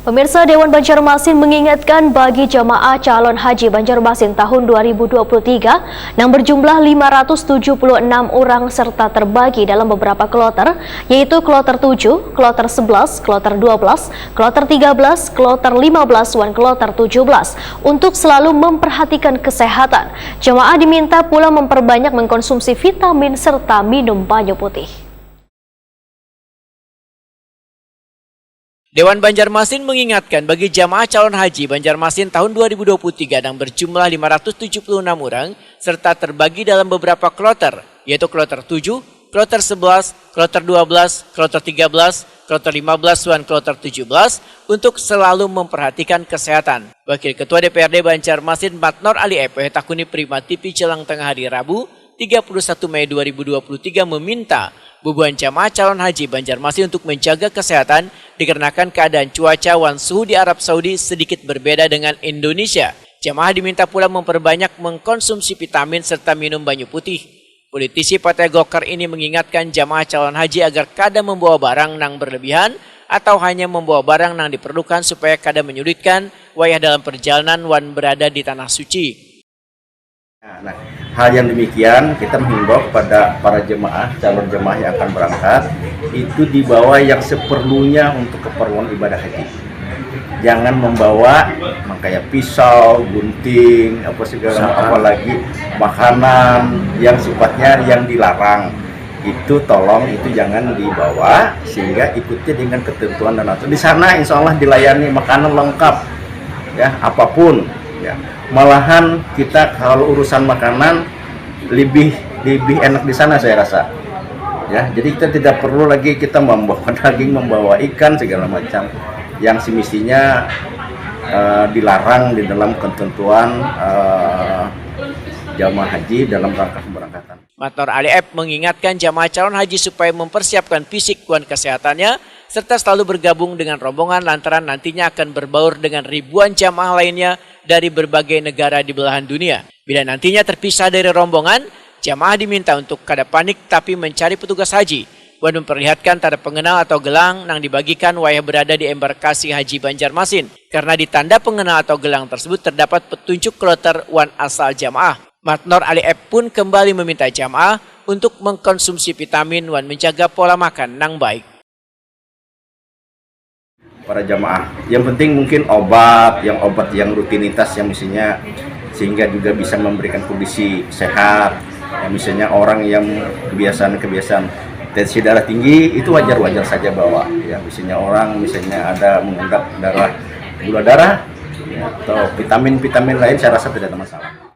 Pemirsa, Dewan Banjarmasin mengingatkan bagi jamaah calon haji Banjarmasin tahun 2023 yang berjumlah 576 orang serta terbagi dalam beberapa kloter, yaitu kloter 7, kloter 11, kloter 12, kloter 13, kloter 15, dan kloter 17 untuk selalu memperhatikan kesehatan. Jamaah diminta pula memperbanyak mengkonsumsi vitamin serta minum banyu putih. Dewan Banjarmasin mengingatkan bagi jamaah calon haji Banjarmasin tahun 2023 yang berjumlah 576 orang serta terbagi dalam beberapa kloter, yaitu kloter 7, kloter 11, kloter 12, kloter 13, kloter 15, dan kloter 17 untuk selalu memperhatikan kesehatan. Wakil Ketua DPRD Banjarmasin Matnor Ali Ep takuni Prima TV jelang tengah hari Rabu 31 Mei 2023 meminta bubuhan jamaah calon haji Banjarmasin untuk menjaga kesehatan dikarenakan keadaan cuaca wan suhu di Arab Saudi sedikit berbeda dengan Indonesia. Jamaah diminta pula memperbanyak mengkonsumsi vitamin serta minum banyu putih. Politisi Partai Golkar ini mengingatkan jamaah calon haji agar kada membawa barang nang berlebihan atau hanya membawa barang nang diperlukan supaya kada menyulitkan wayah dalam perjalanan wan berada di tanah suci. Nah, hal yang demikian kita menghimbau kepada para jemaah, calon jemaah yang akan berangkat itu dibawa yang seperlunya untuk keperluan ibadah haji. Jangan membawa kayak pisau, gunting, apalagi makanan yang sifatnya yang dilarang. Itu tolong itu jangan dibawa sehingga ikuti dengan ketentuan dan aturan. Di sana insya Allah dilayani makanan lengkap, ya apapun. Ya. Malahan kita kalau urusan makanan lebih enak di sana saya rasa. Ya, jadi kita tidak perlu lagi kita membawa daging, membawa ikan segala macam yang semestinya dilarang di dalam ketentuan jamaah haji dalam rangka keberangkatan. Matnor Ali Ep mengingatkan jamaah calon haji supaya mempersiapkan fisik dan kesehatannya serta selalu bergabung dengan rombongan lantaran nantinya akan berbaur dengan ribuan jamaah lainnya dari berbagai negara di belahan dunia. Bila nantinya terpisah dari rombongan, jamaah diminta untuk kada panik tapi mencari petugas haji dan memperlihatkan tanda pengenal atau gelang yang dibagikan wayah berada di embarkasi haji Banjarmasin. Karena di tanda pengenal atau gelang tersebut terdapat petunjuk kloter wan asal jamaah. Matnor Ali Ep pun kembali meminta jamaah untuk mengkonsumsi vitamin dan menjaga pola makan yang baik. Para jamaah, yang penting mungkin obat yang rutinitas yang mestinya sehingga juga bisa memberikan kondisi sehat. Ya, misalnya orang yang kebiasaan tensi darah tinggi itu wajar saja bawa. Ya, misalnya orang ada mengendap gula darah, ya, atau vitamin lain saya rasa tidak ada masalah.